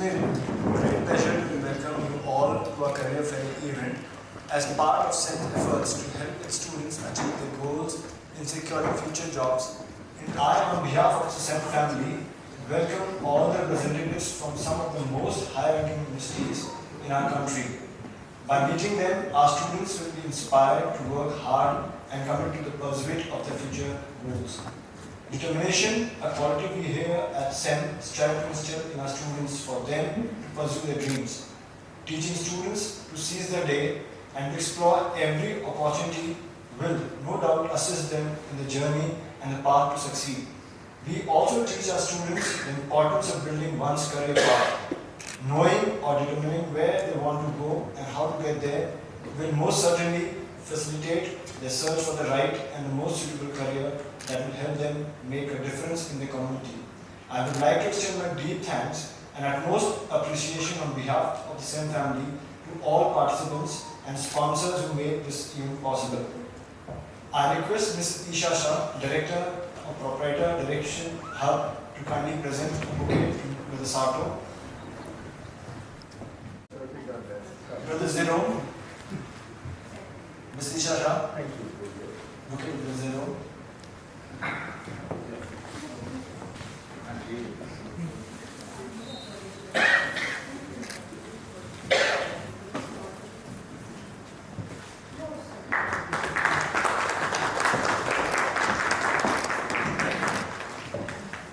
me a great pleasure to welcome you all to our career fair event as part of SEN's efforts to help its students achieve their goals in securing future jobs. And I, on behalf of the SEN family, welcome all the representatives from some of the most high-ranking universities in our country. By meeting them, our students will be inspired to work hard and commit to the pursuit of their future goals. Determination, a quality we here at SEN strive to instill in our students for them to pursue their dreams. Teaching students to seize their day and to explore every opportunity will no doubt assist them in the journey and the path to succeed. We also teach our students the importance of building one's career path. Knowing or determining where they want to go and how to get there will most certainly facilitate their search for the right and the most suitable career that will help them make a difference in the community. I would like to extend my deep thanks and utmost appreciation on behalf of the SEN family to all participants and sponsors who made this event possible. I request Ms. Isha Shah, Director of Proprietor Direction Hub, to kindly present a bouquet to the Sato. Brother Zero, Ms. Isha Shah, thank you. Bouquet to Brother Zero.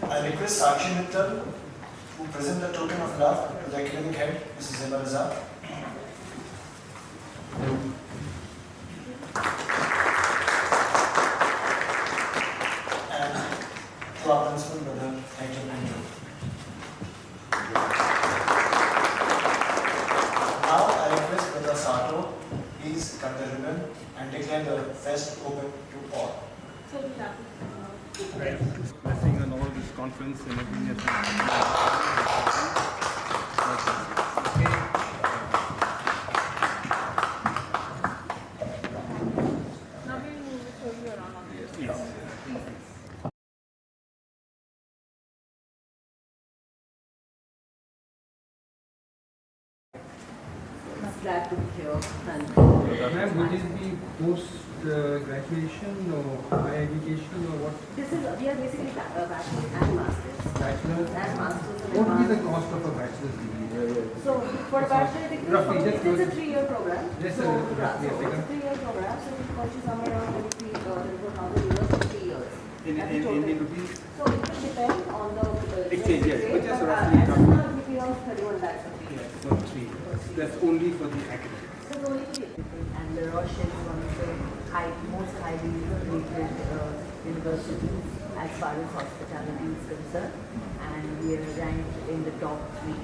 I request Sakshi Nainital to present a token of love to the academic head, Mrs. Zeba Raza. And to our principal, Brother Hector Pinto. Now I request Brother Sato, please cut the ribbon and declare the fest open to all. Blessing on all this conference and everything that's Glad to be here. Ma'am, would it be post-graduation or higher education or what? We are basically bachelor's and master's. Bachelor's? And master's. What would be the cost of a bachelor's degree? So, for a bachelor's degree, Roughly, it's a 3-year program. Yes, so, sir. yeah, so it's a 3-year program, so it costs you somewhere around 24,000 euros for 3 years. In rupees? So, it will depend on the Exchange, yes, but just roughly. As of now, it will be around 31 lakhs. Yes, so 3 years. That's only for the academic. So, it's only and the Roche is one of the most highly rated universities as far as hospitality is concerned, and we are ranked in the top 3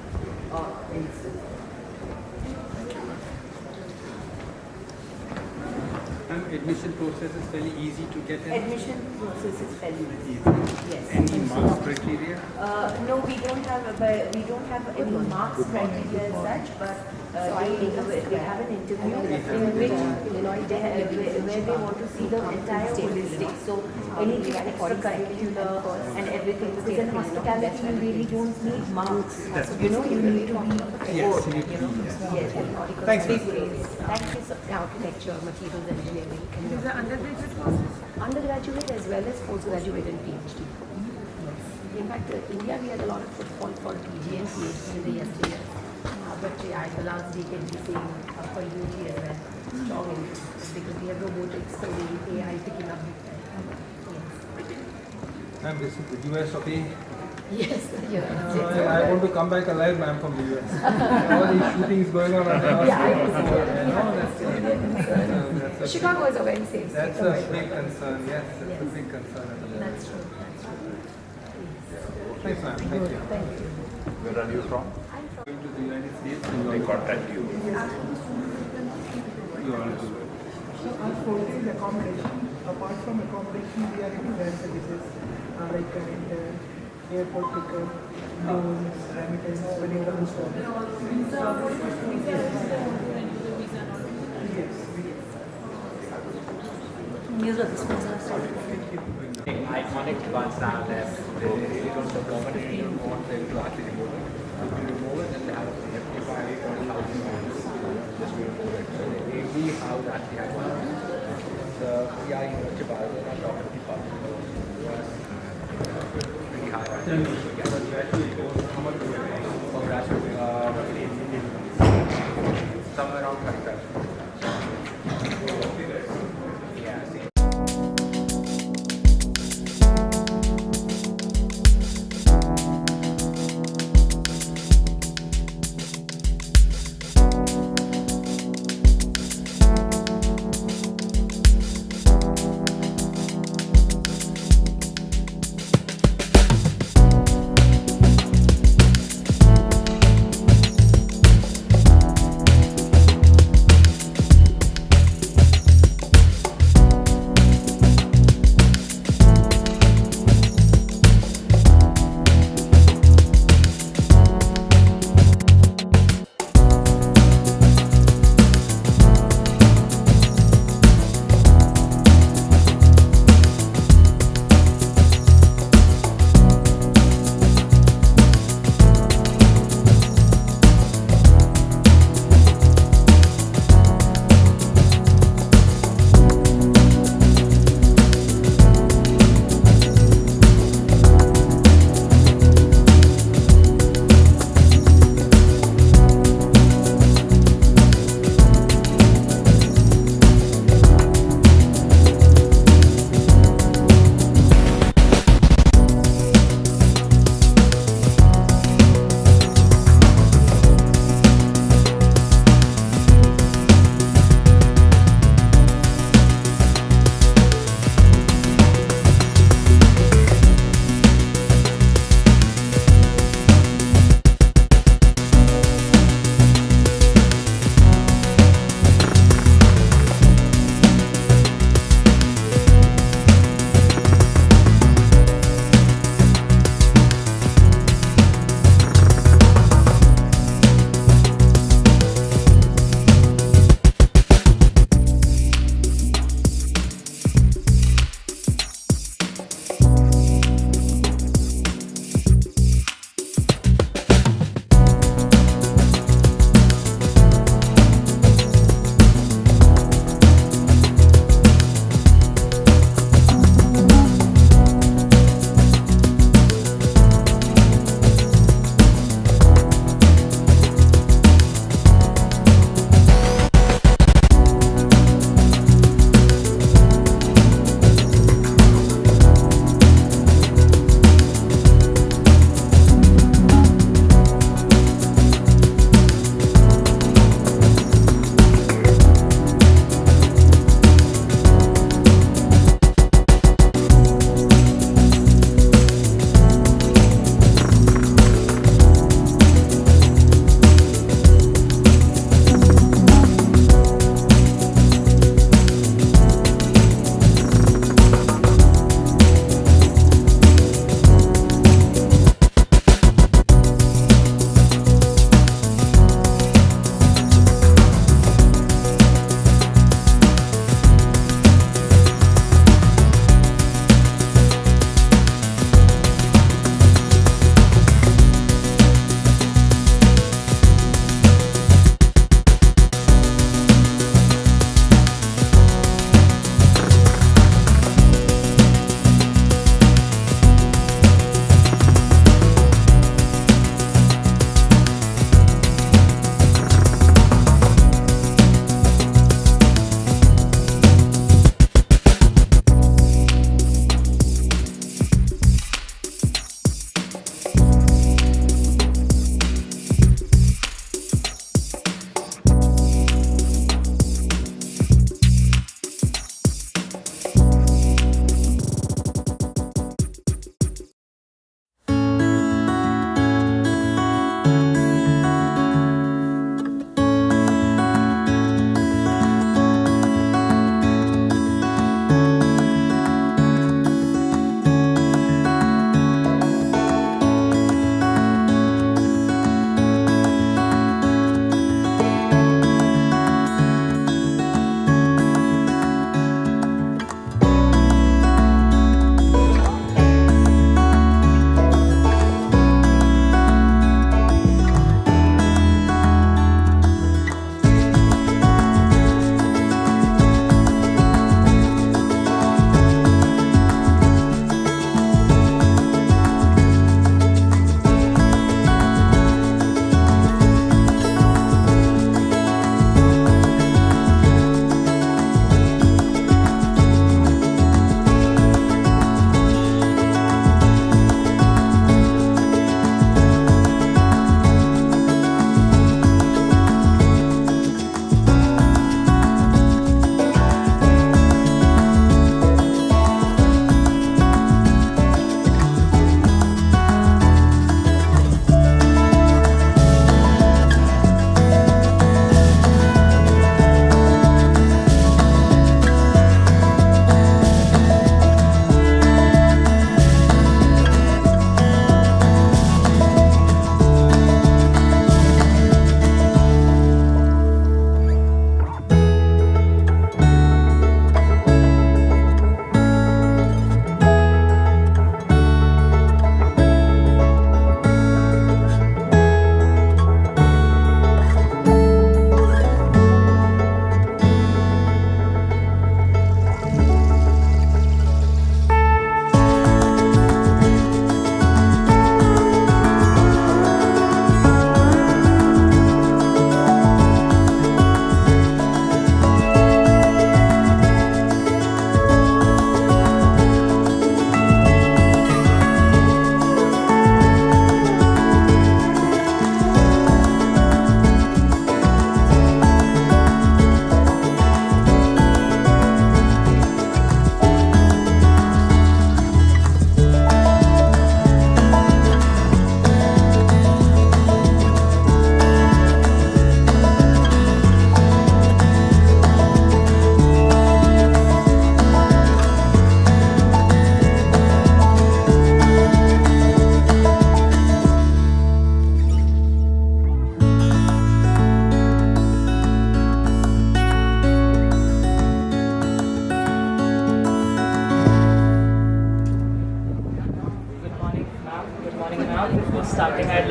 instances. Admission process is fairly easy to get in? Admission process is fairly easy. Yes. Any marks criteria? No, we don't have any marks criteria as such, but they have an interview in which where they want to see the entire holistic. So anything extracurricular and everything. Because in hospitality, you really don't need marks. You know, you need to be Yes. Yes. Thanks. Thank you, sir. Architecture, materials engineering. Is it undergraduate courses? Undergraduate as well as postgraduate and PhD. In fact, India we had a lot of footfall for PG and PhD in the yesteryear. But yeah, the last decade we see for UG as well, strong interest because we have robotics, so the AI picking up. Ma'am, this is the US, okay? Yes, yeah. I want to come back alive, ma'am, from the US. All these shootings going on at the hospital. Chicago is a very safe state. That's a big concern, yes. That's a big concern. That's true. Thanks, ma'am. Thank you. Thank you. Where are you from? Going to the United States. I contact you. You are good. So our focus is accommodation. Apart from accommodation, we are into rent services like airport pickup, loans, remittance, medical and so on. Yes. Use of the sponsors. Iconic ones are there. They really don't accommodate. You don't want them to actually remove it. You remove it and we have that advantage. So yeah, University of Arizona doctor department was pretty high. So yeah, the graduate course, how much do you pay for graduate somewhere around 35. Yeah, see.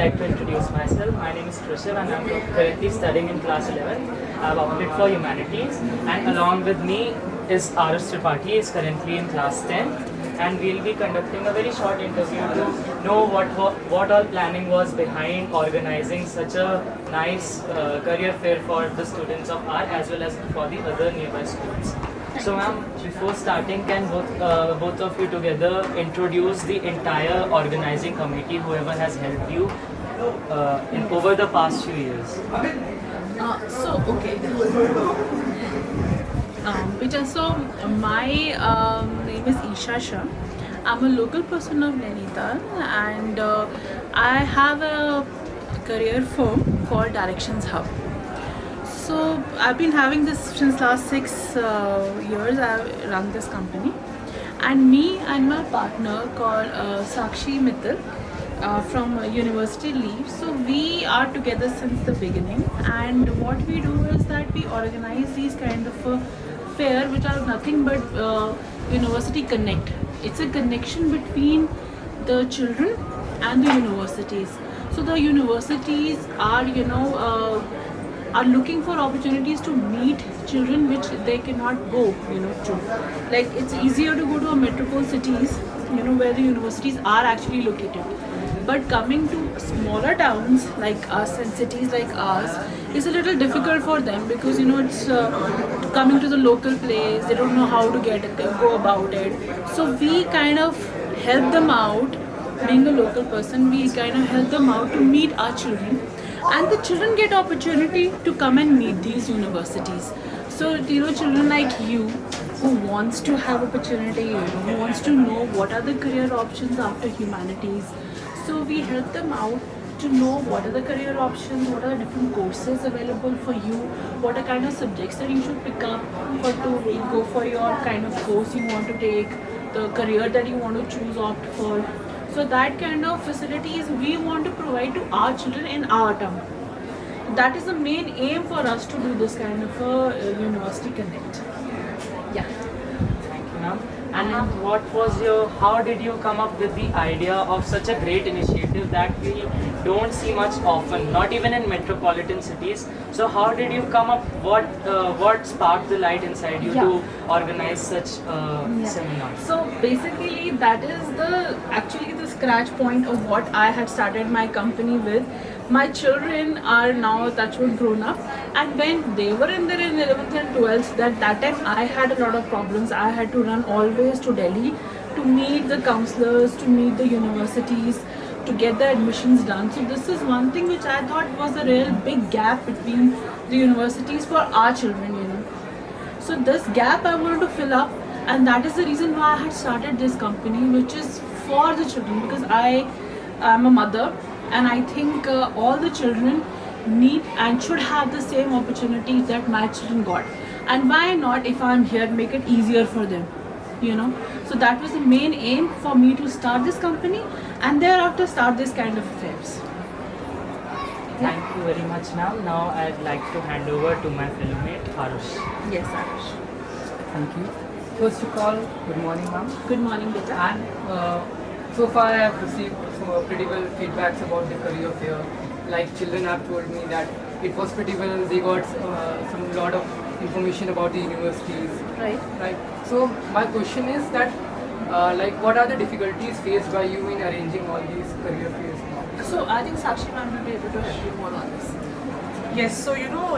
like to introduce myself. My name is Krishan and I'm currently studying in class 11. I've opted for humanities, and along with me is Arush Tripathi. He is currently in class 10, and we'll be conducting a very short interview to know what all planning was behind organizing such a nice career fair for the students of art as well as for the other nearby schools. So ma'am, before starting, can both of you together introduce the entire organizing committee, whoever has helped you over the past few years? My name is Isha Shah. I'm a local person of Nainital, and I have a career firm called Directions Hub. So I've been having this since last 6 years. I've run this company, and me and my partner called Sakshi Mittal from University Leave. So we are together since the beginning, and what we do is that we organize these kind of fair which are nothing but University Connect. It's a connection between the children and the universities. So the universities are are looking for opportunities to meet children which they cannot go to. Like, it's easier to go to a metropole cities where the universities are actually located, but coming to smaller towns like us and cities like ours is a little difficult for them, because it's coming to the local place, they don't know how to go about it. So we kind of help them out. Being a local person, we kind of help them out to meet our children, and the children get opportunity to come and meet these universities. So children like you who wants to have opportunity, who wants to know what are the career options after humanities, so we help them out to know what are the career options, what are the different courses available for you, what are kind of subjects that you should pick up to go for your kind of course you want to take, the career that you want to choose, opt for. So that kind of facilities we want to provide to our children in our town. That is the main aim for us to do this kind of a University Connect. Yeah. Thank you, ma'am. And how did you come up with the idea of such a great initiative that we don't see much often, not even in metropolitan cities? So how did you come up, what sparked the light inside you to organize such seminars? So basically that is actually the scratch point of what I had started my company with. My children are now touchwood grown up, and when they were in their 11th and 12th, that time I had a lot of problems. I had to run always to Delhi to meet the counselors, to meet the universities, to get the admissions done. So this is one thing which I thought was a real big gap between the universities for our children. So this gap I wanted to fill up, and that is the reason why I had started this company, which is for the children, because I am a mother, and I think all the children need and should have the same opportunities that my children got. And why not, if I'm here, make it easier for them, So that was the main aim for me to start this company, and thereafter start this kind of affairs. Thank you very much, ma'am. Now I'd like to hand over to my fellow mate, Arush. Yes, Arush. Thank you. First of all, good morning, ma'am. Good morning, beta. And so far I have received some pretty well feedbacks about the career fair. Like, children have told me that it was pretty well, they got some lot of information about the universities. Right. So my question is that, what are the difficulties faced by you in arranging all these career fairs? So I think Sakshi ma'am will be able to help you more on this. Yes, so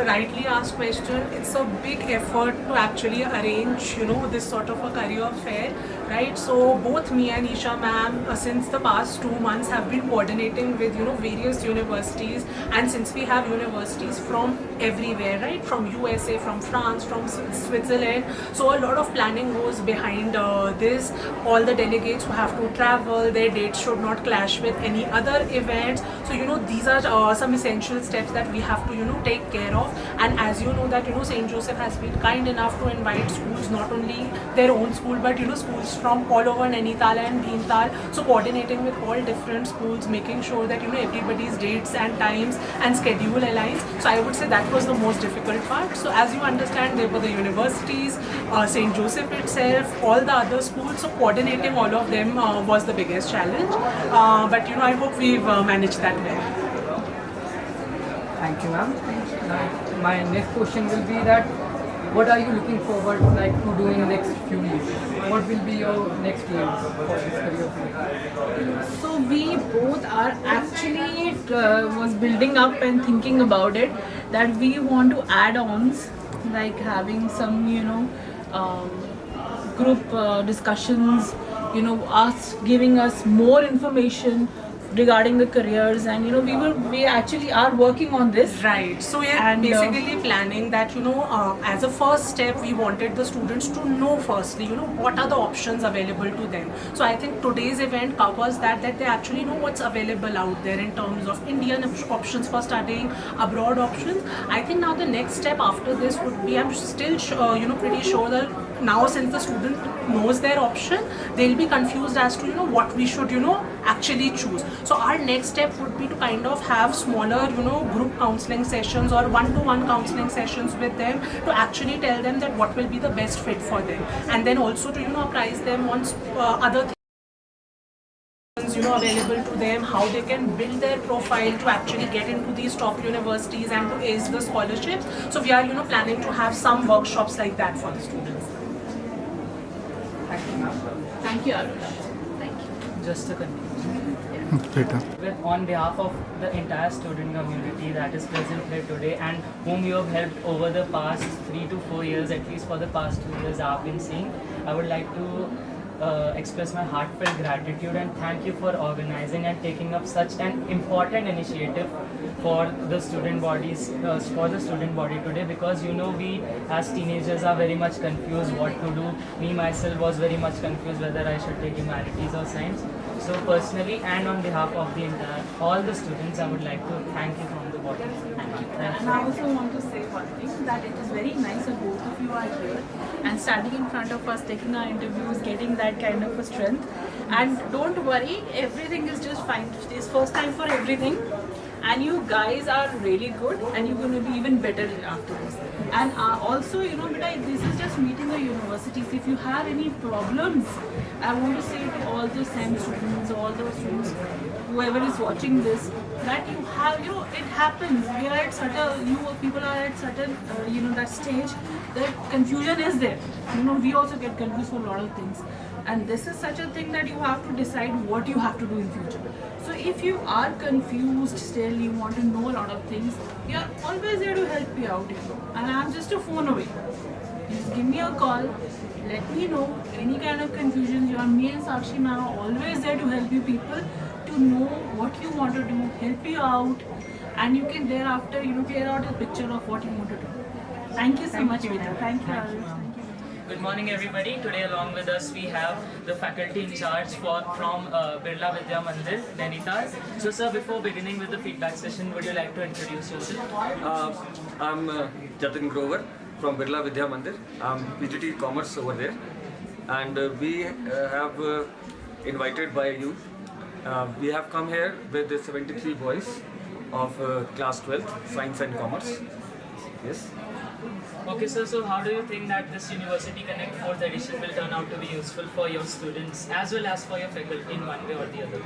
rightly asked question. It's a big effort to actually arrange, this sort of a career fair, right? So both me and Isha ma'am, since the past 2 months, have been coordinating with, various universities, and since we have universities from everywhere, right? From USA, from France, from Switzerland. So a lot of planning goes behind this. All the delegates who have to travel, their dates should not clash with any other events. So, these are some essential steps that we have to, take care of. And as you know that St. Joseph has been kind enough to invite schools, not only their own school but schools from all over Nainital and Nainital. So coordinating with all different schools, making sure that everybody's dates and times and schedule aligns. So I would say that was the most difficult part. So as you understand, there were the universities, St. Joseph itself, all the other schools. So coordinating all of them was the biggest challenge. But I hope we've managed that well. Thank you, ma'am. My next question will be that what are you looking forward to do in the next few years? What will be your next aim for this career field? So we both are actually was building up and thinking about it, that we want to add ons, like having some group discussions, us giving us more information regarding the careers, and we actually are working on this. Right. So we are basically planning that as a first step, we wanted the students to know firstly what are the options available to them. So I think today's event covers that they actually know what's available out there in terms of Indian options for studying, abroad options. I think now the next step after this would be, I'm still pretty sure that now since the student knows their option, they'll be confused as to what we should actually choose. So our next step would be to kind of have smaller group counseling sessions or one-to-one counseling sessions with them, to actually tell them that what will be the best fit for them, and then also to apprise them on other things available to them, how they can build their profile to actually get into these top universities and to ace the scholarships. So we are planning to have some workshops like that for the students. Thank you, Arush. Just a conclusion. On behalf of the entire student community that is present here today and whom you have helped over the past 3 to 4 years, at least for the past 2 years I've been seeing, I would like to express my heartfelt gratitude and thank you for organizing and taking up such an important initiative for the student bodies, for the student body today, because we as teenagers are very much confused what to do. Me myself was very much confused whether I should take humanities or science. So personally and on behalf of the entire all the students, I would like to thank you from the bottom. Thank you. And I also want to say one thing, that it is very nice that both of you are here and standing in front of us, taking our interviews, getting that kind of a strength. And don't worry, everything is just fine. It's first time for everything. And you guys are really good, and you're going to be even better after this. And also, this is just meeting the universities. If you have any problems, I want to say to all the SEM students, all those students, whoever is watching this, that you have, it happens. We are at certain, people are at certain, that stage, that confusion is there. We also get confused for a lot of things. And this is such a thing that you have to decide what you have to do in future. So if you are confused still, you want to know a lot of things, we are always there to help you out. And I'm just a phone away. Just give me a call, let me know any kind of confusion. Me and Sakshi ma'am are always there to help you people, to know what you want to do, help you out, and you can thereafter clear out a picture of what you want to do. Thank you so much, Vita. Thank you, Arush. Good morning everybody. Today along with us we have the faculty in charge from Birla Vidya Mandir, Nainital. So sir, before beginning with the feedback session, would you like to introduce yourself? I'm Jatin Grover from Birla Vidya Mandir. I'm PGT Commerce over there, and we have invited by you. We have come here with the 73 boys of class 12, Science and Commerce. Yes. Okay, sir, so how do you think that this University Connect 4th edition will turn out to be useful for your students as well as for your faculty in one way or the other?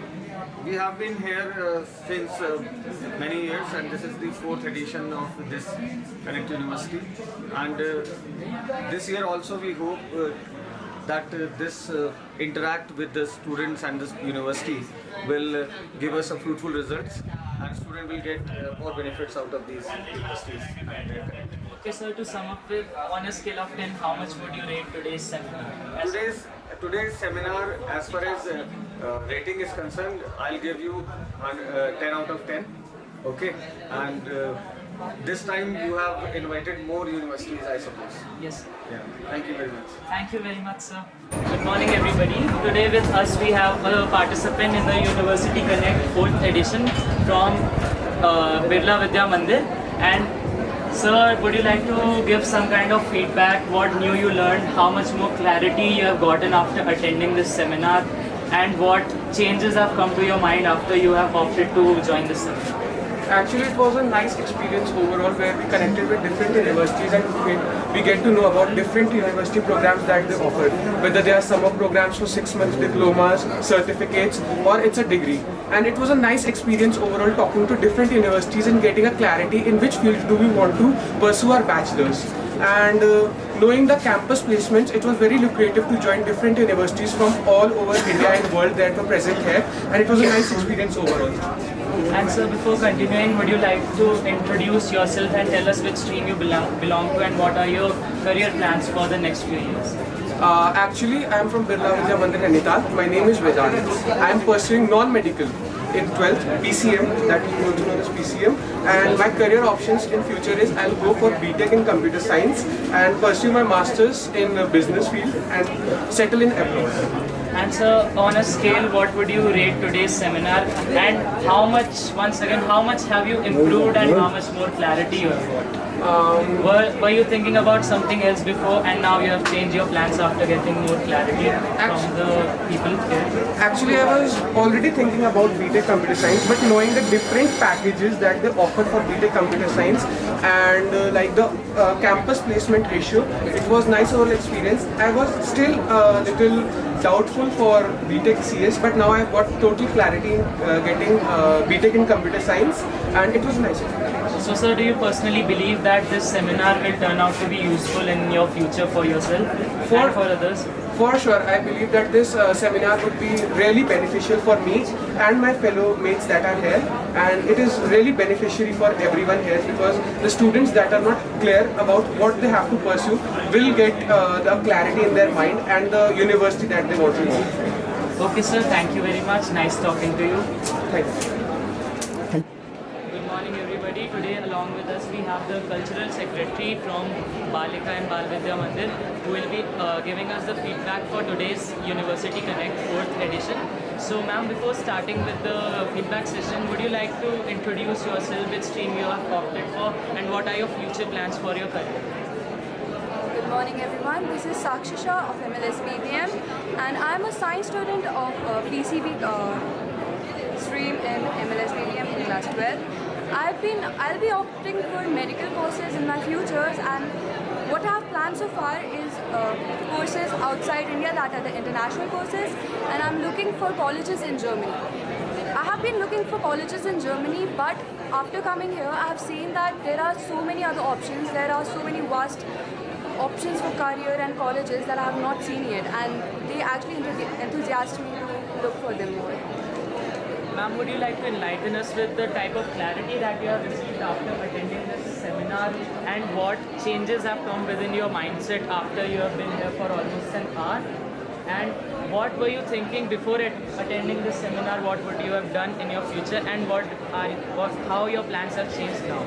We have been here since many years, and this is the 4th edition of this Connect University. And this year also we hope that this interact with the students and the university will give us a fruitful results, and student will get more benefits out of these universities. Okay, so to sum up with, on a scale of 10, how much would you rate today's seminar? Today's seminar, as far as rating is concerned, I'll give you 10 out of 10. Okay, and this time you have invited more universities, I suppose. Yes. Yeah. Thank you very much. Thank you very much, sir. Good morning, everybody. Today with us we have a participant in the University Connect 4th edition from Birla Vidya Mandir, And sir, would you like to give some kind of feedback? What new you learned? How much more clarity you have gotten after attending this seminar? And what changes have come to your mind after you have opted to join this seminar? Actually, it was a nice experience overall where we connected with different universities and we get to know about different university programs that they offer. Whether they are summer programs for 6 months, diplomas, certificates, or it's a degree. And it was a nice experience overall talking to different universities and getting a clarity in which field do we want to pursue our bachelor's. And knowing the campus placements, it was very lucrative to join different universities from all over India and world that were present here, and it was a nice experience overall. And sir, before continuing, would you like to introduce yourself and tell us which stream you belong to and what are your career plans for the next few years? Actually, I am from Birla Vidya Mandir, Nainital. My name is Vedant. I am pursuing non-medical in 12th, PCM, that is also known as PCM. And my career options in future is I'll go for BTech in computer science and pursue my masters in business field and settle in abroad. And sir, on a scale, what would you rate today's seminar? And how much, once again, how much have you improved and how much more clarity you have got? Were you thinking about something else before and now you have changed your plans after getting more clarity from the people here? Actually, I was already thinking about BTech Computer Science, but knowing the different packages that they offer for BTech Computer Science and like the campus placement ratio, it was nice overall experience. I was still a little doubtful for BTech CS, but now I've got total clarity in getting BTech in Computer Science, and it was nice. So sir, do you personally believe that this seminar will turn out to be useful in your future for yourself and for others? For sure, I believe that this seminar would be really beneficial for me and my fellow mates that are here, and it is really beneficiary for everyone here because the students that are not clear about what they have to pursue will get the clarity in their mind and the university that they want to go. Okay sir, thank you very much. Nice talking to you. Thank you. Good morning everybody. Today along with us we have the Cultural Secretary from Balika and Bal Vidya Mandir who will be giving us the feedback for today's University Connect 4th edition. So ma'am, before starting with the feedback session, would you like to introduce yourself, which stream you have opted for and what are your future plans for your career? Good morning everyone, this is Sakshisha of MLS BDM and I am a science student of PCB stream in MLS BDM in class 12. I'll be opting for medical courses in my futures, and what I have planned so far is courses outside India, that are the international courses, and I'm looking for colleges in Germany. I have been looking for colleges in Germany, but after coming here I have seen that there are so many other options, there are so many vast options for career and colleges that I have not seen yet, and they actually enthusiastic me to look for them more. Ma'am, would you like to enlighten us with the type of clarity that you have received after attending this seminar and what changes have come within your mindset after you have been here for almost an hour? And what were you thinking before attending this seminar? What would you have done in your future and how your plans have changed now?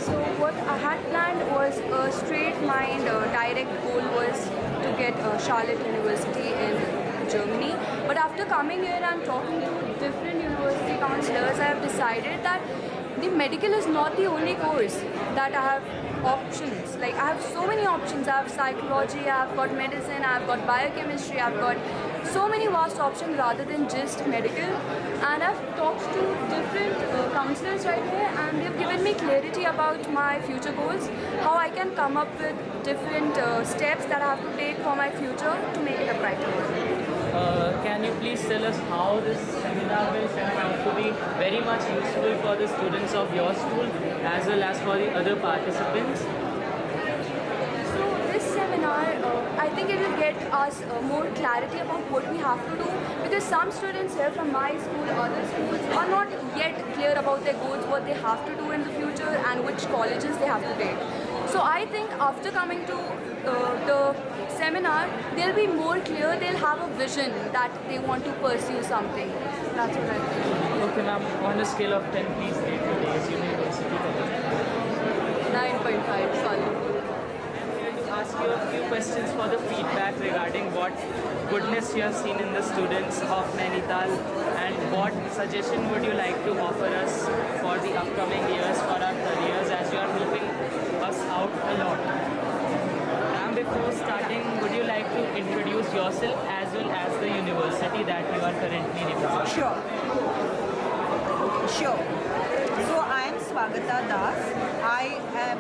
So what I had planned was a straight mind, direct goal was to get Charlotte University in Germany. But after coming here and talking to different university counselors, I have decided that the medical is not the only course that I have options. Like I have so many options. I have psychology, I have got medicine, I have got biochemistry, I have got so many vast options rather than just medical. And I've talked to different counselors right here and they've given me clarity about my future goals, how I can come up with different steps that I have to take for my future to make it a brighter one. Can you please tell us how this seminar will turn out to be very much useful for the students of your school as well as for the other participants? So this seminar, I think it will get us more clarity about what we have to do, because some students here from my school, other schools are not yet clear about their goals, what they have to do in the future and which colleges they have to take. So I think after coming to the seminar, they'll be more clear, they'll have a vision that they want to pursue something. That's what I think. Okay ma'am, on a scale of 10, please rate today's University Connect. 9.5, solid. I'm here to ask you a few questions for the feedback regarding what goodness you have seen in the students of Nainital and what suggestion would you like to offer us for the upcoming years for our career like to introduce yourself as well as the university that you are currently representing? Sure. Sure. So I am Swagata Das. I am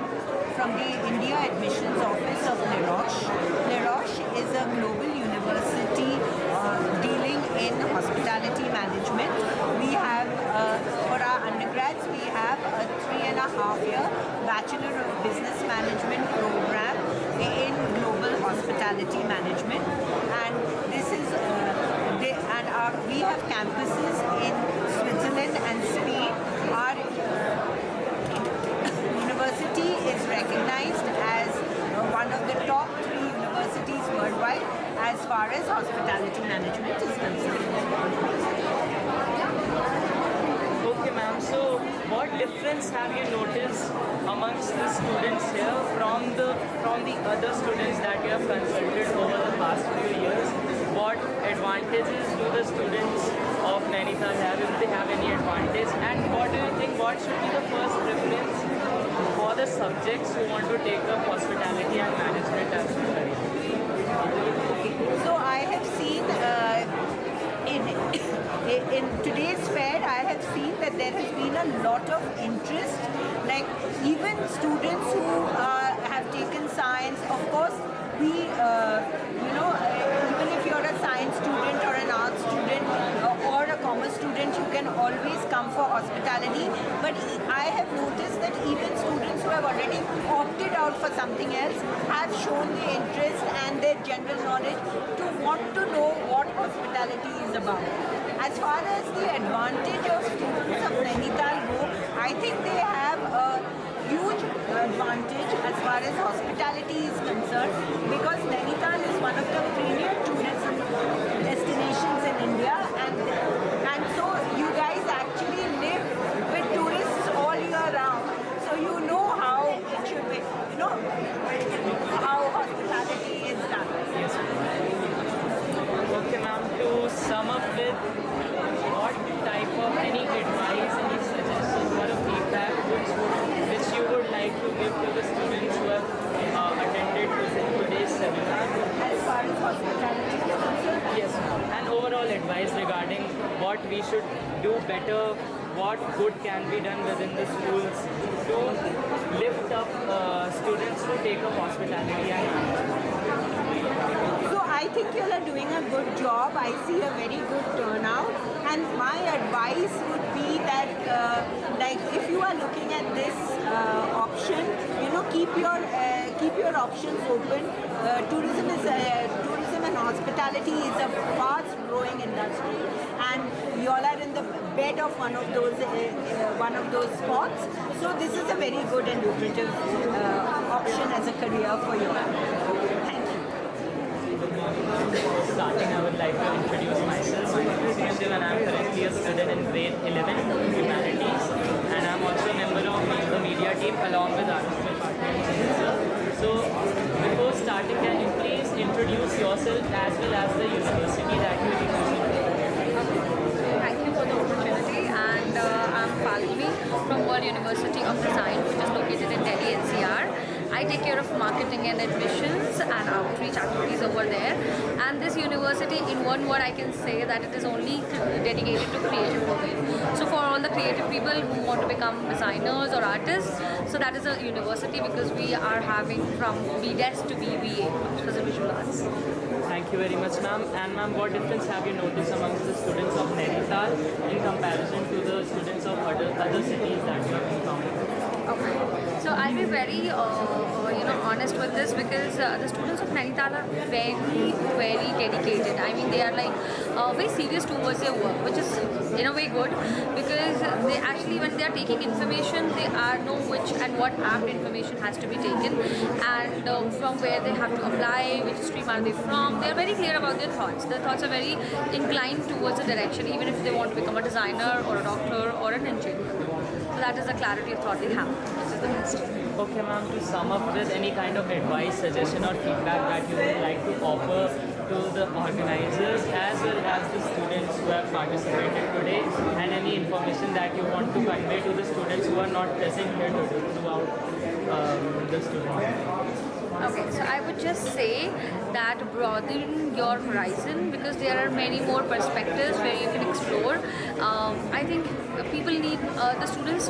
from the India Admissions Office of La Roche. La Roche is a global university dealing in hospitality management. We have, for our undergrads, we have a 3.5-year Bachelor of Business Management program in global hospitality management. And this is, we have campuses in Switzerland and Spain. Our university is recognized as one of the top 3 universities worldwide as far as hospitality management is concerned. Okay, ma'am. So, what difference have you noticed amongst the students here from the other students that you have consulted over the past few years? What advantages do the students of Nainital have, if they have any advantage? And what do you think? What should be the first preference for the subjects who want to take up hospitality and management as a career? So I have seen in today's fair, I have seen that there has been a lot of interest. Like even students who have taken science, of course, we even if you're a science student or an art student or a commerce student, you can always come for hospitality. But I have noticed that even students who have already opted out for something else have shown the interest and their general knowledge to want to know what hospitality is about. As far as the advantage of students of Nainital go, I think they have a huge advantage as far as hospitality is concerned, because Nainital is one of the premier tourism destinations in India, and so you guys actually live with tourists all year round, so you know how it should be, how hospitality is done. Yes. Okay, ma'am. To sum up with, what type of any advice, any suggestions, or a feedback which you would like to give to the students who have attended today's seminar? As far as hospitality is concerned? Yes, ma'am. And overall advice regarding what we should do better, what good can be done within the schools to lift up students to take up hospitality and management. So I think you all are doing a good job. I see a very good turnout, and my advice would be that like if you are looking at this option, keep your options open. Tourism and hospitality is a fast growing industry, and you all are in the bed of one of those spots. So this is a very good and lucrative option as a career for you all. Thank you. Starting, I would like to introduce myself. My name is Yusuf and I am currently a student in grade 11 Humanities, and I am also a member of the media team along with Arus Tripathi. So before starting, can you please introduce yourself as well as the university that you represent? Thank you for the opportunity, and I'm Falguni from World University of Design, which is located in Delhi NCR. I take care of marketing and admissions and outreach activities over there. And this university, in one word, I can say that it is only dedicated to creative domain. So for all the creative people who want to become designers or artists, so that is a university, because we are having from BDES to BBA, which is a visual arts. Thank you very much, ma'am. And ma'am, what difference have you noticed amongst the students of Nainital in comparison to the students of other cities that you have encountered? Okay, so I'll be very honest with this, because the students of Nainital are very, very dedicated. I mean, they are like very serious towards their work, which is in a way good, because they actually, when they are taking information, they know which and what apt information has to be taken, and from where they have to apply, which stream are they from. They are very clear about their thoughts. Their thoughts are very inclined towards a direction, even if they want to become a designer or a doctor or an engineer. So that is the clarity of thought they have, which is the best. Okay, ma'am, to sum up with, any kind of advice, suggestion or feedback that you would like to offer to the organizers as well as the students who have participated today, and any information that you want to convey to the students who are not present here today throughout the students? Okay, so I would just say that broaden your horizon because there are many more perspectives where you can explore. I think the students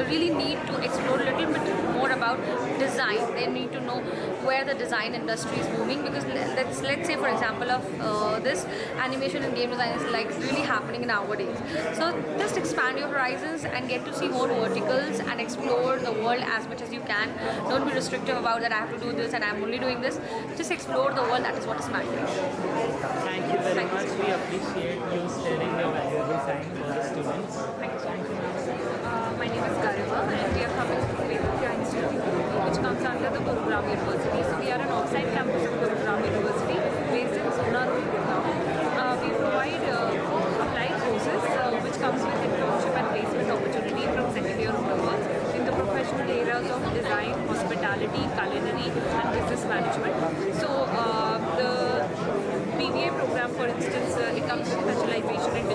really need to explore a little bit more about design. They need to know where the design industry is moving because let's say for example of this animation and game design is like really happening nowadays. So just expand your horizons and get to see more verticals and explore the world as much as you can. Don't be restrictive about that I have to do this and I'm only doing this. Just explore the world, that is what is mattering. Thank you very much. We appreciate you sharing your valuable time for the students. Thank you. My name is Garima and we are coming from Nainital Institute, which comes under the Gurugram University. So we are an off-site campus of Gurugram University based in Sona Road, Gurgaon. We provide applied courses which comes with internship and placement opportunity from second year onwards in the professional areas of design, hospitality, culinary and business management. So the BBA program, for instance, it comes with specialization in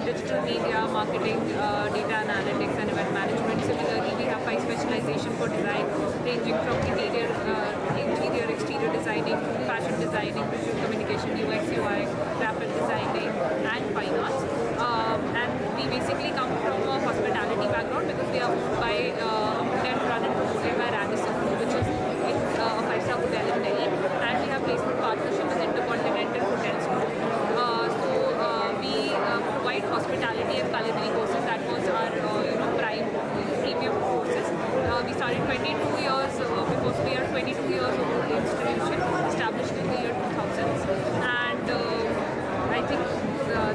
digital media, marketing, data analytics and event management. Similarly, we have 5 specialization for design ranging from interior, exterior designing, fashion designing, visual communication, UX, UI, graphic designing and fine arts. And we basically come from a hospitality background because we are owned by hotel run and promoted by Radisson, which is a 5-star hotel in Delhi, and we have placement partnership with Intercontinental Hotels Group. We provide hospitality and culinary courses. That was our premium courses. We started 22 years before, so we are 22 years old institution, established in the year 2000s, and I think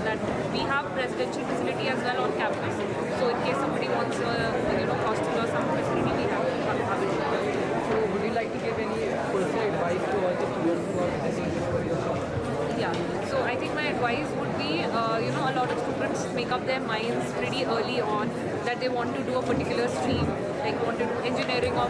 that we have residential facility as well on campus. So in case somebody wants hostel or some facility, we have it. So would you like to give any personal advice to all the students who are visiting this career fair? Yeah, so I think my advice would be, a lot of students make up their minds pretty early on that they want to do a particular stream, like want to do engineering or,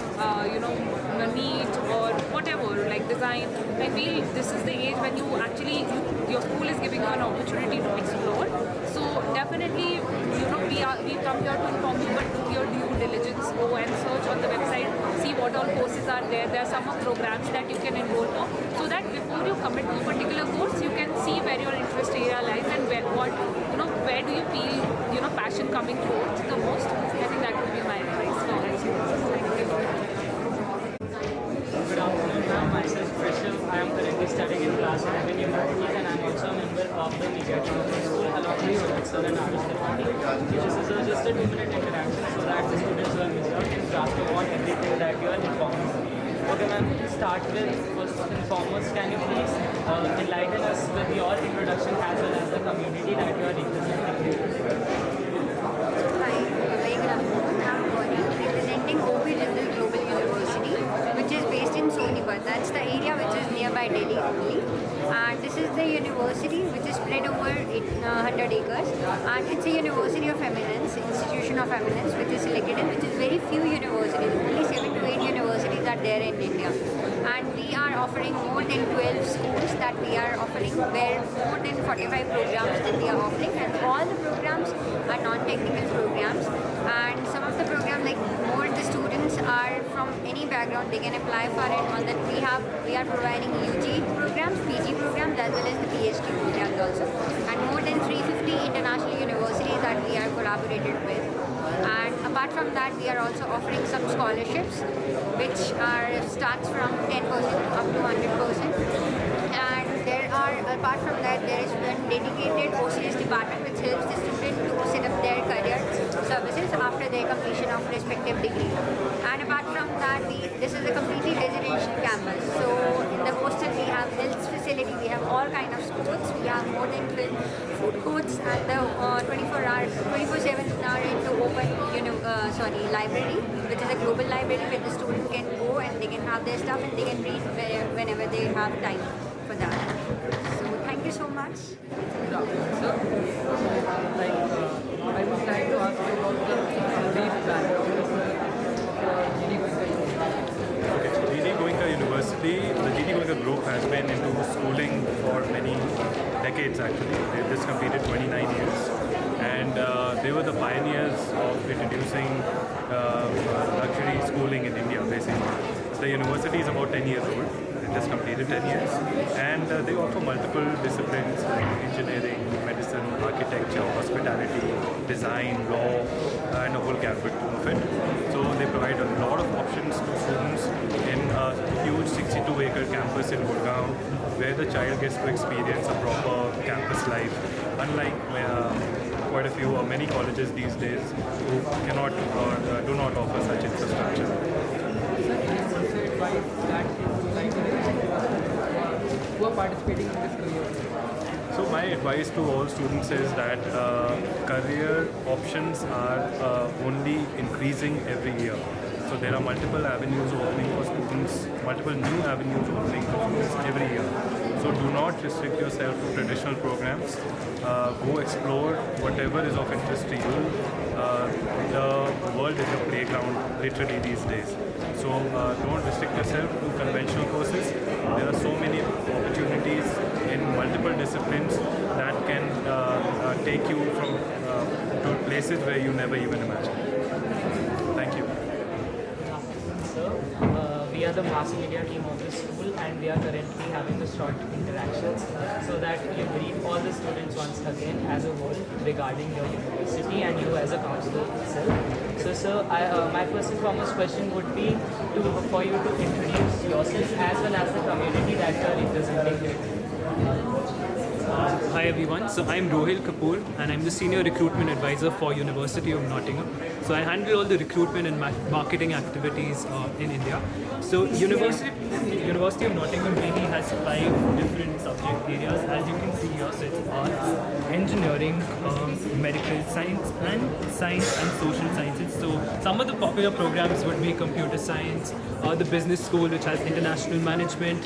NEET or whatever, like design. I feel this is the age when you actually, your school is giving you an opportunity to explore. So definitely, we've come here to inform you, but do your due diligence, go and search on the website, see what all courses are there. There are summer programs that you can enroll for, so that before you commit to a particular course, you can see where your interest area lies and where do you feel, passion coming forth the most. I think that would be my advice for all students. Thank you. Good afternoon, ma'am. Myself, Krishav. I am currently studying in class 11 Humanities and I am also a member of the Media Technology School along with Rohit sir and Arush Tripathi. This is just a 2-minute interaction so that the students who are missed out can grasp upon everything that you are informing. Okay, ma'am, to start with, first and foremost, can you please enlighten us with your introduction as well as the community that you are representing? Hi, very good afternoon. I'm Gauri, representing OP Jindal Global University, which is based in Sonipat. That's the area which is nearby Delhi only. And this is the university which is spread over 100 acres. And it's a university of eminence, institution of eminence, which is selected in, which is very few universities. Only 7 to 8 universities are there in India. And we are offering more than 12 schools that we are offering, where more than 45 programs that we are offering, and all the programs are non-technical programs. And some of the programs, like more the students are from any background, they can apply for it. On that we are providing UG programs, PG programs, as well as the PhD programs also. And more than 350 international universities that we are collaborated with. And apart from that, we are also offering some scholarships, which starts from 10% up to 100%. And apart from that, there is one dedicated OCS department which helps the student to set up their career services after their completion of respective degree. And apart from that, this is a completely residential campus. So in the hostel, we have health facility, we have all kind of sports, we have more than 12 food courts, and the 24/7 into open library, which is a global library where the student can go and they can have their stuff and they can read whenever they have time for that. So thank you so much. Good afternoon, sir. I would like to ask you about the brief background of GD Goenka University. Okay, so GD Goenka University, the GD Goenka group has been into schooling for many decades actually. They've just completed 29 years. And they were the pioneers of introducing luxury schooling in India, basically. The university is about 10 years old. It has completed 10 years, and they offer multiple disciplines like engineering, medicine, architecture, hospitality, design, law, and a whole gambit of it. So they provide a lot of options to students in a huge 62-acre campus in Gurgaon, where the child gets to experience a proper campus life, unlike quite a few or many colleges these days who cannot or do not offer such infrastructure. Who are participating in this career? So my advice to all students is that career options are only increasing every year. So there are multiple avenues opening for students, multiple new avenues opening for students every year. So do not restrict yourself to traditional programs. Go explore whatever is of interest to you. The world is your playground literally these days. So don't restrict yourself to conventional courses. There are so many opportunities in multiple disciplines that can take you from to places where you never even imagined. Thank you. Sir, we are the mass media team of the school, and we are currently having the short interactions so that you brief all the students once again as a whole regarding your university and you as a counselor itself. So sir, my first and foremost question would be for you to introduce yourself as well as the community that you are representing here. Hi everyone, so I'm Rohil Kapoor and I'm the Senior Recruitment Advisor for University of Nottingham. So I handle all the recruitment and marketing activities in India. So University of Nottingham really has 5 different subject areas, as you can see here. So it's arts, engineering, medical science and social sciences. So some of the popular programs would be computer science, the business school which has international management.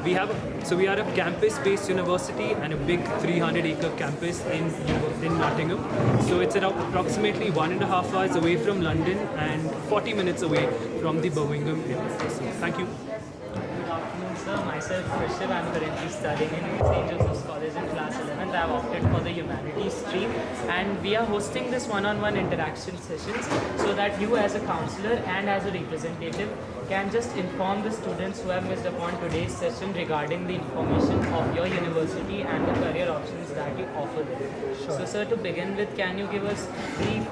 We are a campus-based university and a big 300-acre campus in Nottingham. So it's approximately 1.5 hours away from London and 40 minutes away from the Birmingham area. So thank you. Good afternoon, sir. Myself, Krishav. I'm currently studying in St. Joseph's College in class 11th. I've opted for the humanities stream, and we are hosting this one-on-one interaction sessions so that you as a counselor and as a representative can just inform the students who have missed upon today's session regarding the information of your university and the career options that you offer them. Sure. So sir, to begin with, can you give us brief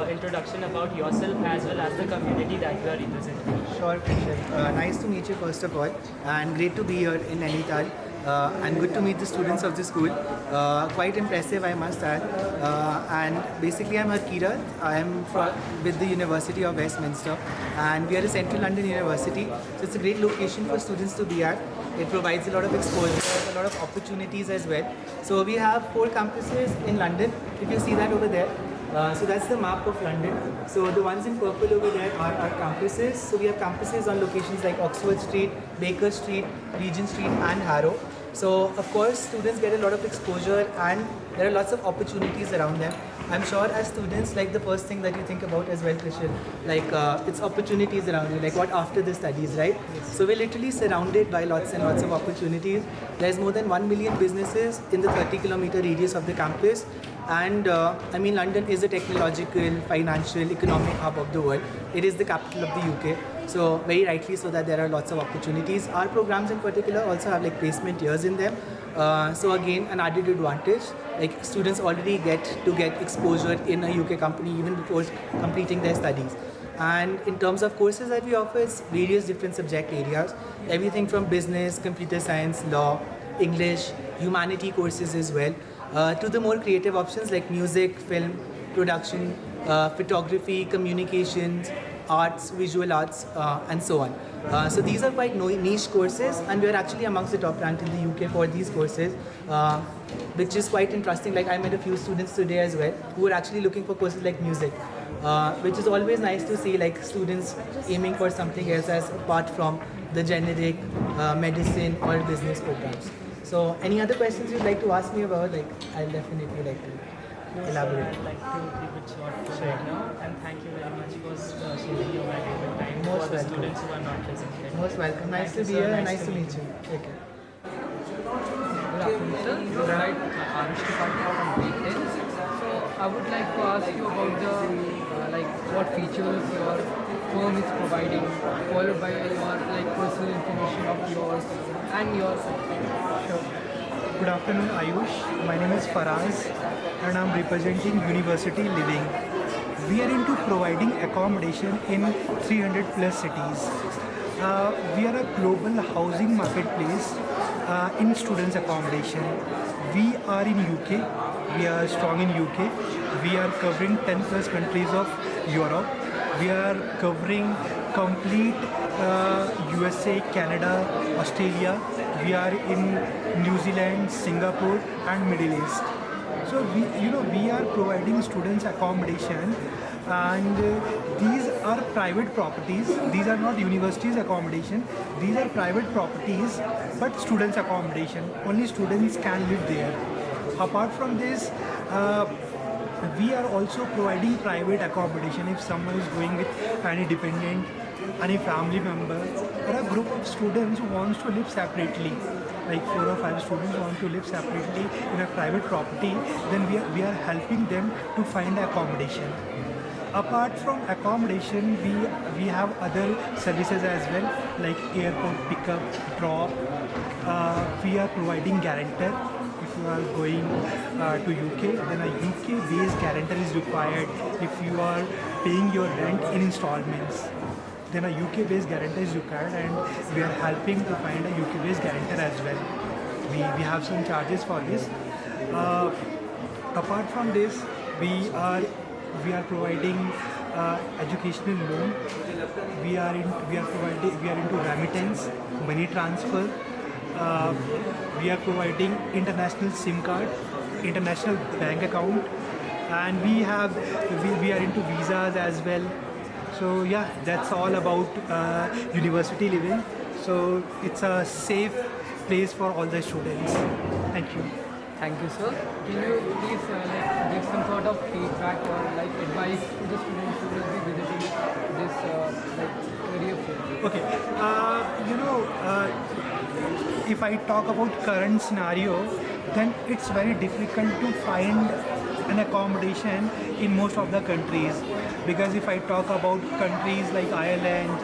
introduction about yourself as well as the community that you are representing? Sure, Krishan. Nice to meet you first of all, and great to be here in Nainital. And good to meet the students of the school. Quite impressive, I must add. And basically, I'm Harkirat. I am with the University of Westminster, and we are a Central London university. So it's a great location for students to be at. It provides a lot of exposure, a lot of opportunities as well. So we have 4 campuses in London. If you see that over there. So that's the map of London. So the ones in purple over there are our campuses. So we have campuses on locations like Oxford Street, Baker Street, Regent Street and Harrow. So of course students get a lot of exposure and there are lots of opportunities around them. I'm sure as students, like the first thing that you think about as well, Krishan, like it's opportunities around you, like what after the studies, right? So we're literally surrounded by lots and lots of opportunities. There's more than 1 million businesses in the 30-kilometer radius of the campus. And I mean, London is a technological, financial, economic hub of the world. It is the capital of the UK. So very rightly so that there are lots of opportunities. Our programs in particular also have like placement years in them. So again, an added advantage, like students already get exposure in a UK company even before completing their studies. And in terms of courses that we offer, it's various different subject areas. Everything from business, computer science, law, English, humanity courses as well. To the more creative options like music, film, production, photography, communications, arts, visual arts, and so on. So these are quite niche courses, and we are actually amongst the top ranked in the UK for these courses, which is quite interesting. Like I met a few students today as well who are actually looking for courses like music, which is always nice to see, like students aiming for something else as apart from the generic medicine or business programs. So any other questions you'd like to ask me about? Like I'll definitely like to elaborate. I'd like to keep it short for right now, and thank you very much for sharing your valuable time for the students who are not present here. Most welcome. Nice to be here and nice to meet you. Take care. Good afternoon, sir. You are right, Arush Tripathi from Grade 10. So I would like to ask you about the what features your firm is providing, followed by your like personal information of yours and your. Sure. Good afternoon, Ayush. My name is Faraz and I'm representing University Living. We are into providing accommodation in 300 plus cities. We are a global housing marketplace in students accommodation. We are in UK. We are strong in UK. We are covering 10 plus countries of Europe. We are covering complete USA, Canada, Australia. We are in New Zealand, Singapore, and Middle East. So we are providing students accommodation, and these are private properties. These are not universities accommodation. These are private properties, but students accommodation. Only students can live there. Apart from this, we are also providing private accommodation if someone is going with any dependent, any family member, or a group of students who wants to live separately, like 4 or 5 students want to live separately in a private property, then we are helping them to find accommodation. Apart from accommodation, we have other services as well, like airport pickup, drop. We are providing guarantor. If you are going to UK, then a UK-based guarantor is required. If you are paying your rent in installments, then a UK-based guarantor is required, and we are helping to find a UK-based guarantor as well. We have some charges for this. Apart from this, we are providing educational loan. We are into remittance, money transfer. We are providing international SIM card, international bank account, and we are into visas as well. So yeah, that's all about University Living. So it's a safe place for all the students. Thank you. Thank you, sir. Can you please give some sort of feedback or like advice to the students who will be visiting this career fair? Okay. If I talk about current scenario, then it's very difficult to find an accommodation in most of the countries, because if I talk about countries like Ireland,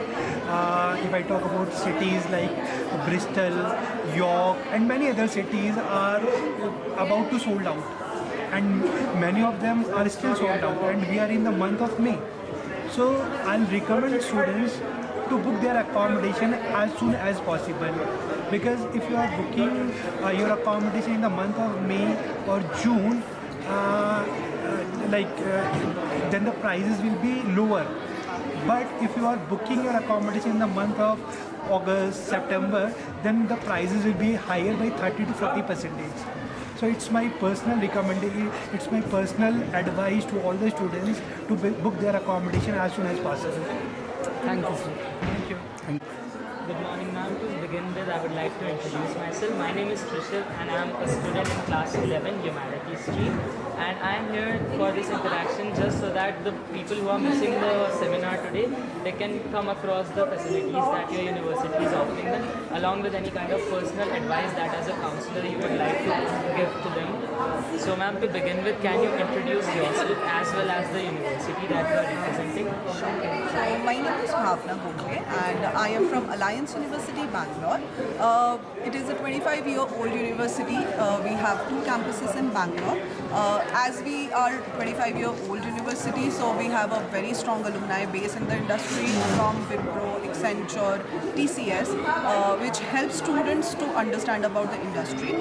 if I talk about cities like Bristol, York, and many other cities are about to sold out, and many of them are still sold out, and we are in the month of May. So I'll recommend students to book their accommodation as soon as possible, because if you are booking your accommodation in the month of May or June, then the prices will be lower. But if you are booking your accommodation in the month of August, September, then the prices will be higher by 30 to 40%. So it's my personal recommendation, it's my personal advice to all the students to book their accommodation as soon as possible. Thank you, sir. Thank you. Good morning, ma'am. To begin with, I would like to introduce myself. My name is Trishil and I am a student in class 11 Humanities stream. And I am here for this interaction just so that the people who are missing the seminar today, they can come across the facilities that your university is offering them, along with any kind of personal advice that as a counselor you would like to give to them. So ma'am, to begin with, can you introduce yourself as well as the university that you are representing? So my name is Bhavna Gokle and I am from Alliance University, Bangalore. It is a 25-year-old university. We have 2 campuses in Bangalore. As we are 25-year-old university, so we have a very strong alumni base in the industry from Wipro, Accenture, TCS, which helps students to understand about the industry.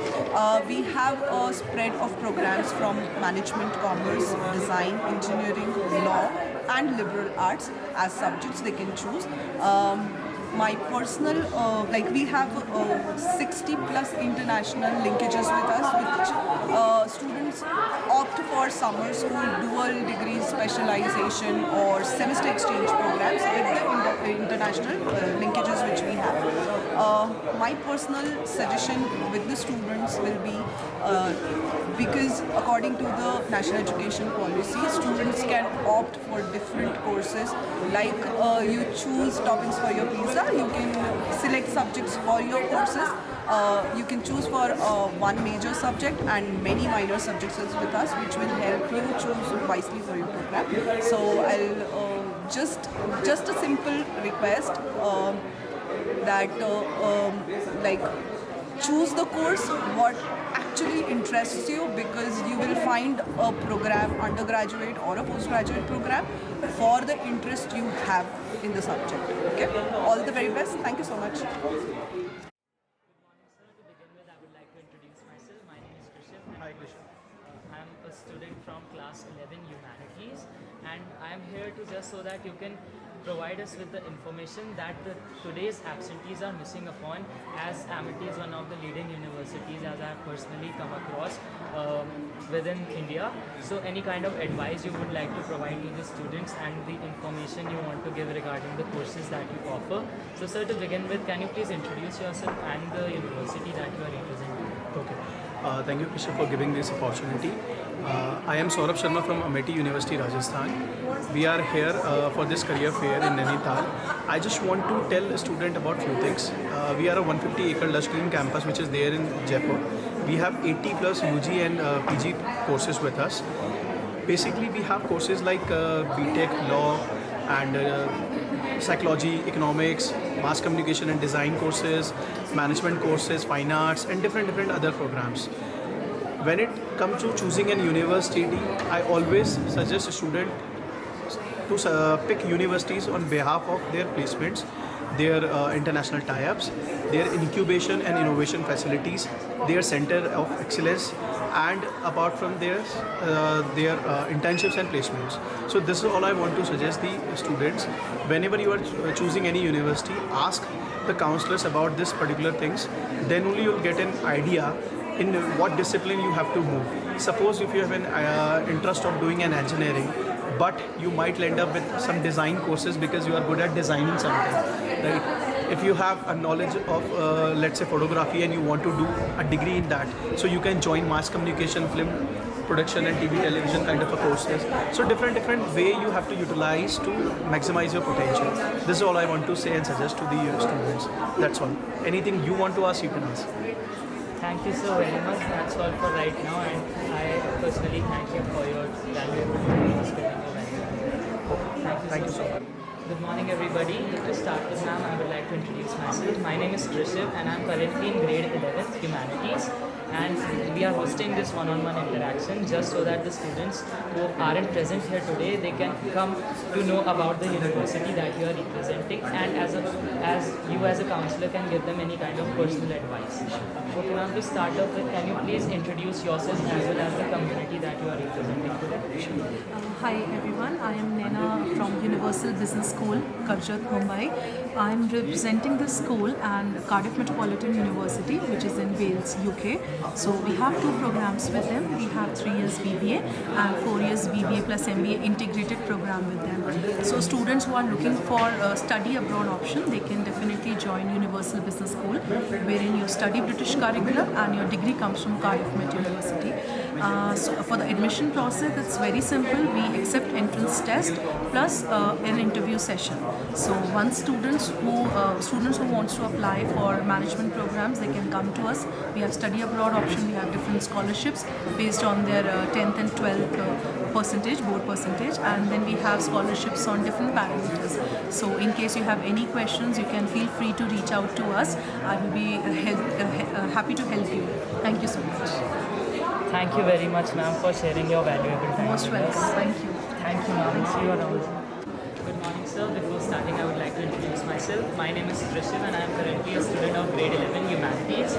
We have a spread of programs from management, commerce, design, engineering, law, and liberal arts as subjects they can choose. My personal, we have 60 plus international linkages with us, which students opt for summer school, dual degree specialization or semester exchange programs with the international linkages which we have. My personal suggestion with the students will be, because according to the national education policy, students can opt for different courses, like you choose topics for your visa, you can select subjects for your courses, you can choose for one major subject and many minor subjects with us, which will help you choose wisely for your program. So I'll just a simple request that like choose the course what actually interests you, because you will find a program, undergraduate or a postgraduate program, for the interest you have in the subject. Okay, all the very best. Thank you so much. Hi, Krishan. I'm a student from class 11 Humanities, and I'm here to just so that you can provide us with the information that today's absentees are missing upon, as Amity is one of the leading universities, as I've personally come across within India. So any kind of advice you would like to provide to the students and the information you want to give regarding the courses that you offer. So sir, to begin with, can you please introduce yourself and the university that you are representing? Okay. Thank you, Krishan, for giving this opportunity. I am Saurabh Sharma from Amity University, Rajasthan. We are here for this career fair in Nainital. I just want to tell a student about few things. We are a 150-acre lush green campus which is there in Jaipur. We have 80 plus UG and PG courses with us. Basically, we have courses like BTech, Law, and Psychology, Economics, Mass Communication and Design courses, Management courses, Fine Arts, and different other programs. When it comes to choosing an university, I always suggest a student to pick universities on behalf of their placements, their international tie-ups, their incubation and innovation facilities, their center of excellence, and apart from their internships and placements. So this is all I want to suggest the students. Whenever you are choosing any university, ask the counselors about this particular things. Then only you'll get an idea in what discipline you have to move. Suppose if you have an interest of doing an engineering, but you might end up with some design courses because you are good at designing something, right? If you have a knowledge of let's say photography and you want to do a degree in that, so you can join mass communication, film production and TV television kind of a courses. So different way you have to utilize to maximize your potential. This is all I want to say and suggest to the students. That's all. Anything you want to ask, you can ask. Thank you so very much. That's all for right now, and I personally thank you for your valuable time. Thank you so much. Good morning, everybody. To start with, ma'am, I would like to introduce myself. My name is Trishiv, and I'm currently in grade 11th Humanities. And we are hosting this one-on-one interaction just so that the students who aren't present here today, they can come to know about the university that you are representing, and as you as a counselor can give them any kind of personal advice. Okay, ma'am, to start off with, can you please introduce yourself as well as the community that you are representing today? Hi everyone, I am Nena from Universal Business School, Karjat, Mumbai. I am representing this school and Cardiff Metropolitan University, which is in Wales, UK. So we have two programs with them. We have 3 years BBA and 4 years BBA plus MBA integrated program with them. So students who are looking for a study abroad option, they can definitely join Universal Business School, wherein you study British curriculum and your degree comes from Cardiff Met University. So for the admission process, it's very simple. We accept entrance test plus an interview session. So once students who wants to apply for management programs, they can come to us. We have study abroad option. We have different scholarships based on their 10th and 12th percentage, board percentage, and then we have scholarships on different parameters. So in case you have any questions, you can feel free to reach out to us. I will be happy to help you. Thank you so much. Thank you very much, ma'am, for sharing your valuable time. Most welcome. Thank you. Thank you, ma'am. See you around. Good morning, sir. Before starting, I would like to introduce myself. My name is Trishiv, and I am currently a student of grade 11 Humanities.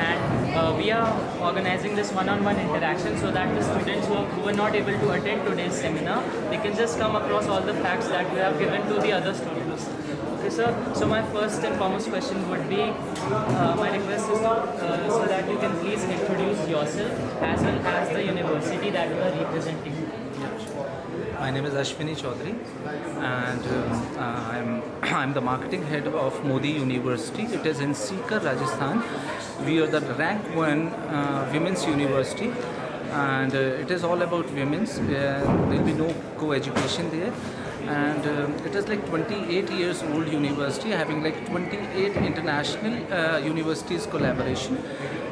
And we are organizing this one-on-one interaction so that the students who were not able to attend today's seminar, they can just come across all the facts that we have given to the other students. Okay, sir. So my first and foremost question would be, my request is so that you can please introduce yourself as well as the university that you are representing. My name is Ashwini Chaudhary, and I'm the marketing head of Modi University. It is in Sikar, Rajasthan. We are the rank 1 women's university, and it is all about women's. There will be no co-education there, and it is like 28 years old university, having like 28 international universities collaboration.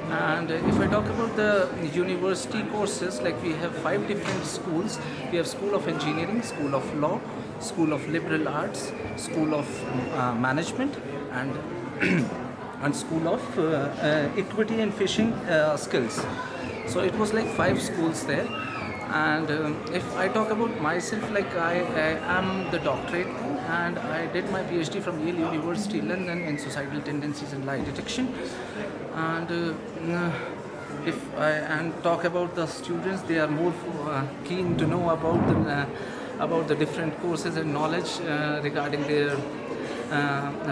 And if I talk about the university courses, like we have 5 different schools. We have School of Engineering, School of Law, School of Liberal Arts, School of Management, and and School of Equity and Fishing Skills. So it was like 5 schools there. And if I talk about myself, like I am the doctorate, and I did my PhD from Yale University, London, in societal tendencies and lie detection. And if I and talk about the students, they are more keen to know about the different courses and knowledge regarding their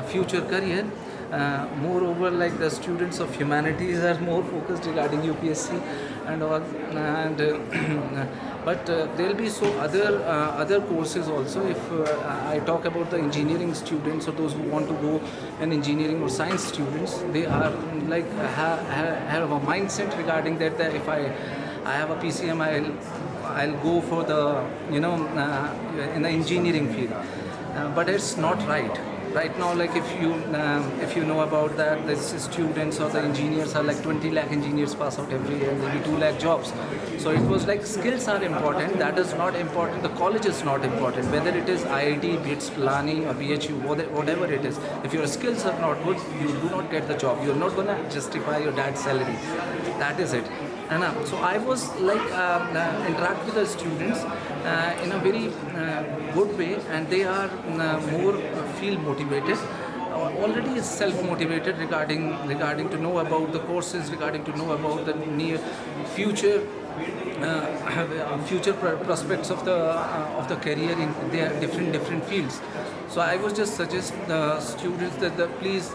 future career. Moreover, like the students of humanities are more focused regarding UPSC and all, and but there will be so other courses also. If I talk about the engineering students or those who want to go an engineering or science students, they are like have a mindset regarding that if I have a PCM, I'll go for the in the engineering field, but it's not right now. Like if you know about that, the students or the engineers are like 20 lakh engineers pass out every year, and there'll be 2 lakh jobs. So it was like skills are important, that is not important, the college is not important, whether it is IIT, BITS, Pilani or BHU, whatever it is. If your skills are not good, you do not get the job, you're not going to justify your dad's salary. That is it. And so I was like interact with the students in a very good way, and they are more feel motivated, already self-motivated regarding to know about the courses, regarding to know about the near future prospects of the career in their different fields. So I would just suggest the students that please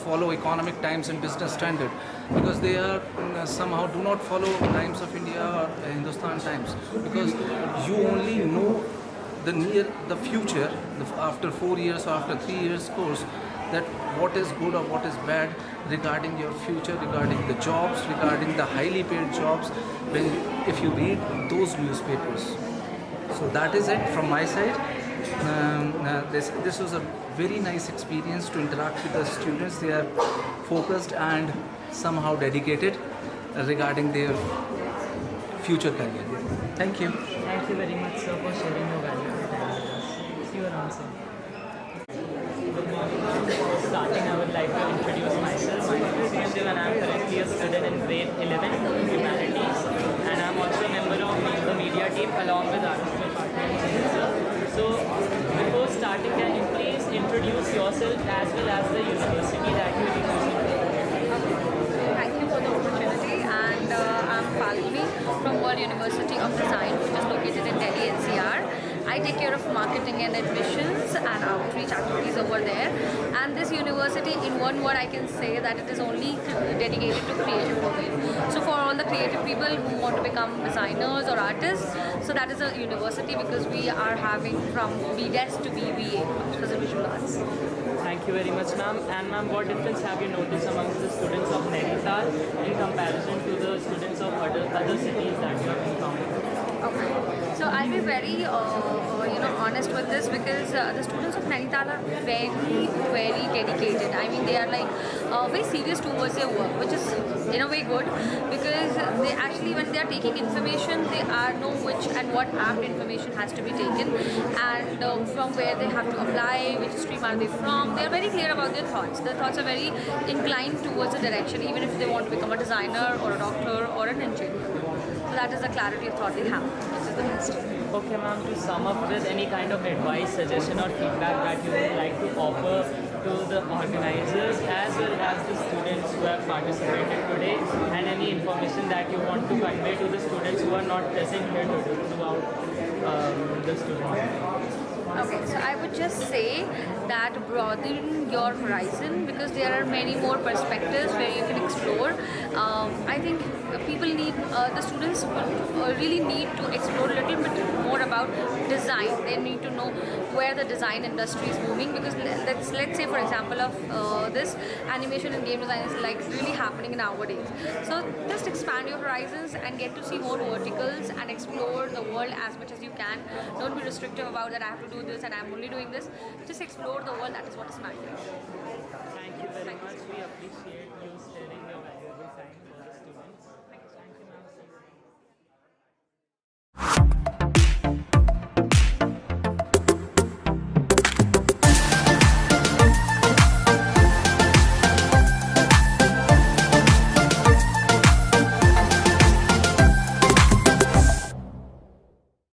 follow Economic Times and Business Standard, because they are somehow do not follow Times of India or Hindustan Times, because you only know the future after 4 years or after 3 years course, that what is good or what is bad regarding your future, regarding the jobs, regarding the highly paid jobs, if you read those newspapers. So that is it from my side. This was a very nice experience to interact with the students. They are focused and somehow dedicated regarding their future career. Thank you. Thank you very much, sir, for sharing your valuable time with us. See you around, sir. Starting, I would like to introduce myself. My name is Sanjeev and I am currently a student in grade 11 Humanities, and I am also a member of the media team along with Arts Department. So, before starting, can you please introduce yourself as well as the university that you represent? Thank you for the opportunity, and I'm Falguni from World University of Design, which is located in Delhi NCR. I take care of marketing and admissions and outreach activities over there. And this university, in one word, I can say that it is only dedicated to creative domain. So for all the creative people who want to become designers or artists, so that is a university, because we are having from BDES to BBA, which is visual arts. Thank you very much, ma'am. And ma'am, what difference have you noticed amongst the students of Nainital in comparison to the students of other cities that you have encountered? Okay. So I'll be very honest with this, because the students of Nainital are very dedicated. I mean, they are like very serious towards their work, which is in a way good, because they actually, when they are taking information, they are know which and what apt information has to be taken, and from where they have to apply, which stream are they from. They are very clear about their thoughts. Their thoughts are very inclined towards a direction, even if they want to become a designer or a doctor or an engineer. So that is the clarity of thought they have, which is the best. Okay, ma'am, to sum up with any kind of advice, suggestion or feedback that you would like to offer to the organizers as well as the students who have participated today, and any information that you want to convey to the students who are not present here today throughout the students. Okay, so I would just say that broaden your horizon, because there are many more perspectives where you can explore. I think people need, the students really need to explore a little bit more about design. They need to know where the design industry is moving, because let's say, for example, of this animation and game design is like really happening nowadays. So just expand your horizons and get to see more verticals and explore the world as much as you can. Don't be restrictive about that I have to do this and I'm only doing this. Just explore the world. That is what is mattering. Thank you very much. We appreciate you